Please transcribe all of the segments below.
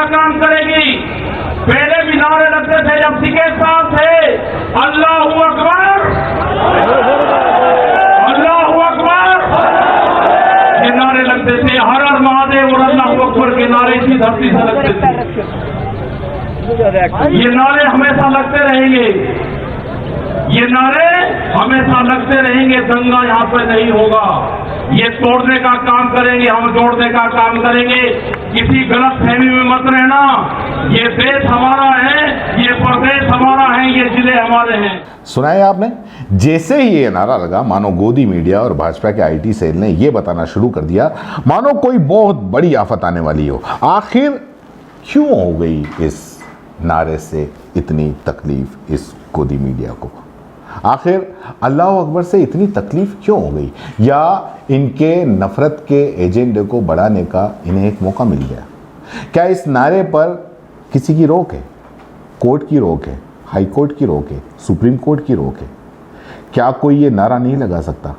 काम करेगी। पहले भी नारे लगते थे जब सिके साथ थे, अल्लाहू अकबर, अल्लाहू अकबर, ये नारे लगते थे। हर हर महादेव और अल्लाहू अकबर के नारे इसी धरती से लगते थे। ये नारे हमेशा लगते रहेंगे, ये नारे हमेशा लगते रहेंगे। दंगा यहाँ पे नहीं होगा। ये तोड़ने का काम करेंगे, हम जोड़ने का काम करेंगे। किसी गलत फहमी में मत रहना। ये देश हमारा है, ये प्रदेश हमारा है, ये जिले हमारे हैं। सुनाए आपने? जैसे ही ये नारा लगा, मानो गोदी मीडिया और भाजपा के आईटी सेल ने ये बताना शुरू कर दिया मानो कोई बहुत बड़ी आफत आने वाली हो। आखिर क्यों हो गई इस नारे से इतनी तकलीफ इस गोदी मीडिया को? आखिर अल्लाह अकबर से इतनी तकलीफ क्यों हो गई? या इनके नफरत के एजेंडे को बढ़ाने का इन्हें एक मौका मिल गया? क्या इस नारे पर किसी की रोक है? कोर्ट की रोक है, हाई कोर्ट की रोक है, सुप्रीम कोर्ट की रोक है? क्या कोई ये नारा नहीं लगा सकता?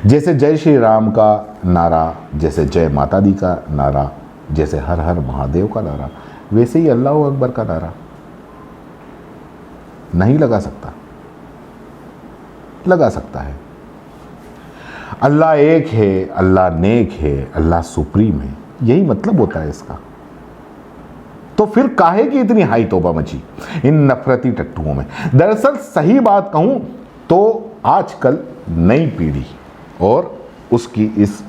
जैसे जय श्री राम का नारा, जैसे जय माता दी का नारा, जैसे हर हर महादेव का नारा, वैसे ही अल्लाह अकबर का नारा नहीं लगा सकता? लगा सकता है। अल्लाह एक है, अल्लाह नेक है, अल्लाह सुप्रीम है, यही मतलब होता है इसका। तो फिर काहे की इतनी हाई तौबा मची इन नफरती टट्टुओं में? दरअसल सही बात कहूं तो आजकल नई पीढ़ी और उसकी इस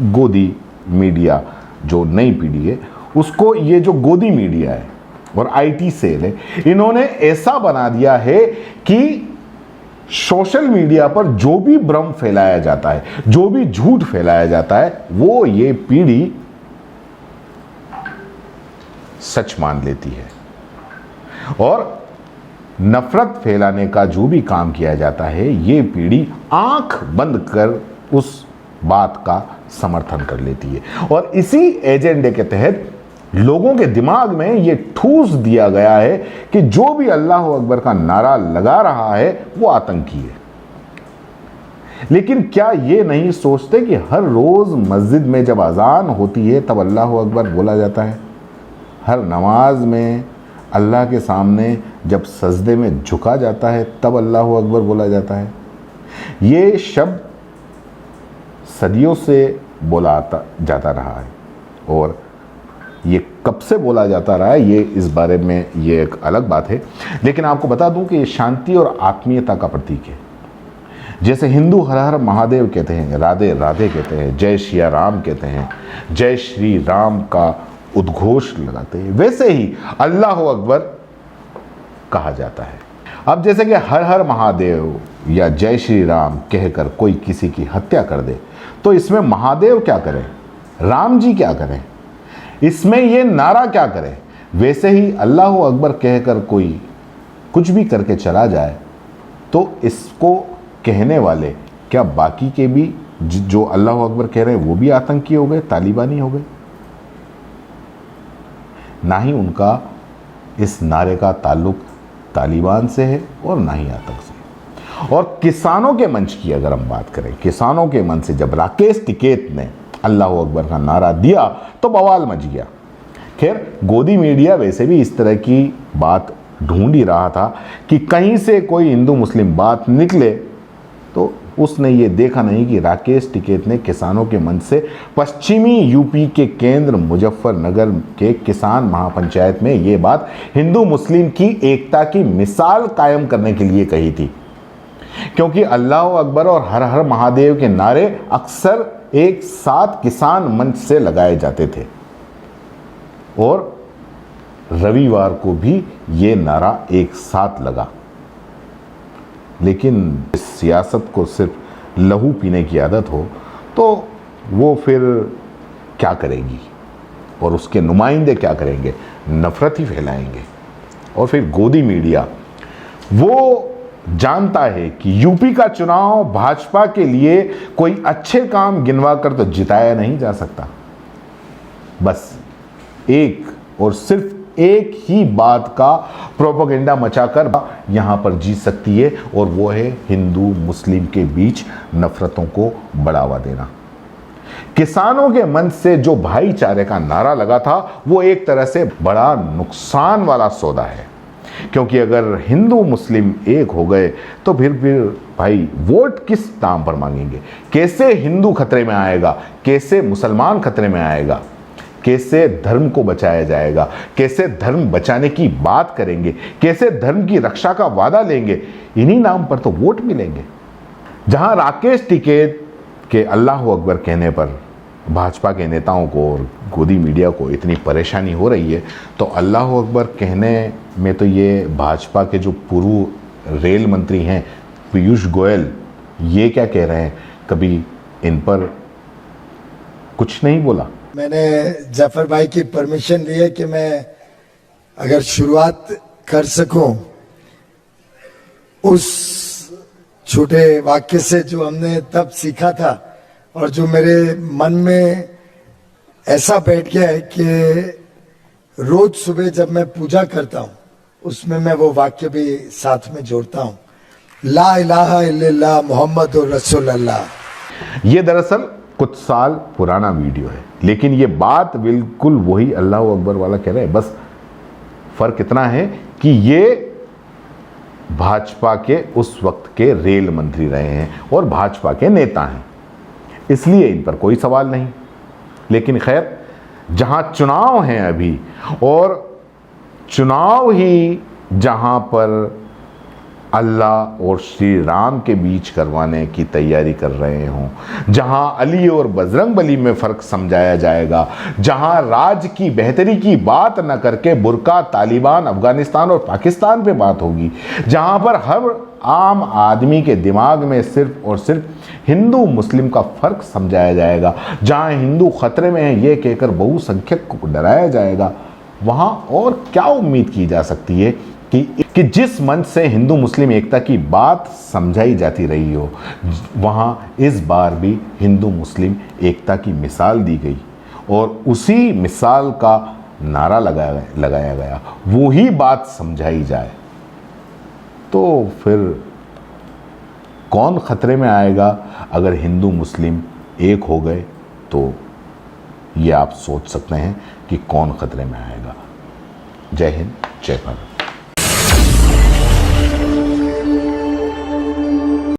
गोदी मीडिया, जो नई पीढ़ी है, उसको ये जो गोदी मीडिया है और आईटी सेल है, इन्होंने ऐसा बना दिया है कि सोशल मीडिया पर जो भी भ्रम फैलाया जाता है, जो भी झूठ फैलाया जाता है, वो ये पीढ़ी सच मान लेती है। और नफरत फैलाने का जो भी काम किया जाता है, ये पीढ़ी आंख बंद कर उस बात का समर्थन कर लेती है। और इसी एजेंडे के तहत लोगों के दिमाग में ये ठूस दिया गया है कि जो भी अल्लाह अकबर का नारा लगा रहा है वो आतंकी है। लेकिन क्या ये नहीं सोचते कि हर रोज मस्जिद में जब अजान होती है तब अल्लाह अकबर बोला जाता है? हर नमाज में अल्लाह के सामने जब सजदे में झुका जाता है तब अल्लाह अकबर बोला जाता है। ये शब्द सदियों से बोला जाता रहा है और ये कब से बोला जाता रहा है, ये इस बारे में ये एक अलग बात है। लेकिन आपको बता दूं कि ये शांति और आत्मीयता का प्रतीक है। जैसे हिंदू हर हर महादेव कहते हैं, राधे राधे कहते हैं, जय श्री राम कहते हैं, जय श्री राम का उद्घोष लगाते हैं, वैसे ही अल्लाह अकबर कहा जाता है। अब जैसे कि हर हर महादेव या जय श्री राम कहकर कोई किसी की हत्या कर दे, तो इसमें महादेव क्या करें, राम जी क्या करें, इसमें ये नारा क्या करे? वैसे ही अल्लाह अकबर कहकर कोई कुछ भी करके चला जाए तो इसको कहने वाले क्या बाकी के भी जो अल्लाह अकबर कह रहे हैं वो भी आतंकी हो गए, तालिबानी हो गए? ना ही उनका इस नारे का ताल्लुक तालिबान से है और ना ही आतंक से। और किसानों के मंच की अगर हम बात करें, किसानों के मंच से जब राकेश टिकैत ने अल्लाह अकबर का नारा दिया तो बवाल मच गया। खैर, गोदी मीडिया वैसे भी इस तरह की बात ढूंढ ही रहा था कि कहीं से कोई हिंदू मुस्लिम बात निकले, तो उसने ये देखा नहीं कि राकेश टिकैत ने किसानों के मंच से पश्चिमी यूपी के केंद्र मुजफ्फरनगर के किसान महापंचायत में ये बात हिंदू मुस्लिम की एकता की मिसाल कायम करने के लिए कही थी। क्योंकि अल्लाह अकबर और हर हर महादेव के नारे अक्सर एक साथ किसान मंच से लगाए जाते थे और रविवार को भी ये नारा एक साथ लगा। लेकिन इस सियासत को सिर्फ लहू पीने की आदत हो तो वो फिर क्या करेगी और उसके नुमाइंदे क्या करेंगे? नफरत ही फैलाएंगे। और फिर गोदी मीडिया वो जानता है कि यूपी का चुनाव भाजपा के लिए कोई अच्छे काम गिनवा कर तो जिताया नहीं जा सकता। बस एक और सिर्फ एक ही बात का प्रोपेगेंडा मचाकर यहां पर जीत सकती है और वो है हिंदू मुस्लिम के बीच नफरतों को बढ़ावा देना। किसानों के मन से जो भाईचारे का नारा लगा था वो एक तरह से बड़ा नुकसान वाला सौदा है, क्योंकि अगर हिंदू मुस्लिम एक हो गए तो फिर भाई वोट किस नाम पर मांगेंगे? कैसे हिंदू खतरे में आएगा, कैसे मुसलमान खतरे में आएगा, कैसे धर्म को बचाया जाएगा, कैसे धर्म बचाने की बात करेंगे, कैसे धर्म की रक्षा का वादा लेंगे? इन्हीं नाम पर तो वोट मिलेंगे। जहां राकेश टिकैत के अल्लाह अकबर कहने पर भाजपा के नेताओं को और गोदी मीडिया को इतनी परेशानी हो रही है, तो अल्लाह अकबर कहने में तो ये भाजपा के जो पूर्व रेल मंत्री हैं पीयूष गोयल, ये क्या कह रहे हैं? कभी इन पर कुछ नहीं बोला। मैंने जाफर भाई की परमिशन ली है कि मैं अगर शुरुआत कर सकूं उस छोटे वाक्य से जो हमने तब सीखा था और जो मेरे मन में ऐसा बैठ गया है कि रोज सुबह जब मैं पूजा करता हूं उसमें मैं वो वाक्य भी साथ में जोड़ता हूं, ला इलाहा इल्लल्लाह मुहम्मदुर रसूलुल्लाह। ये दरअसल कुछ साल पुराना वीडियो है, लेकिन ये बात बिल्कुल वही अल्लाह अकबर वाला कह रहे हैं। बस फर्क इतना है कि ये भाजपा के उस वक्त के रेल मंत्री रहे हैं और भाजपा के नेता हैं, इसलिए इन पर कोई सवाल नहीं। लेकिन खैर, जहां चुनाव हैं अभी और चुनाव ही जहां पर अल्लाह और श्री राम के बीच करवाने की तैयारी कर रहे हों, जहां अली और बजरंगबली में फ़र्क समझाया जाएगा, जहां राज्य की बेहतरी की बात न करके बुर्का, तालिबान, अफगानिस्तान और पाकिस्तान पे बात होगी, जहां पर हर आम आदमी के दिमाग में सिर्फ और सिर्फ हिंदू मुस्लिम का फ़र्क समझाया जाएगा, जहां हिंदू खतरे में है ये कहकर बहुसंख्यक को डराया जाएगा, वहां और क्या उम्मीद की जा सकती है कि जिस मंच से हिंदू मुस्लिम एकता की बात समझाई जाती रही हो, वहां इस बार भी हिंदू मुस्लिम एकता की मिसाल दी गई और उसी मिसाल का नारा लगाया गया, वो ही बात समझाई जाए, तो फिर कौन खतरे में आएगा? अगर हिंदू मुस्लिम एक हो गए तो ये आप सोच सकते हैं कि कौन खतरे में आएगा। जय हिंद, जय भारत।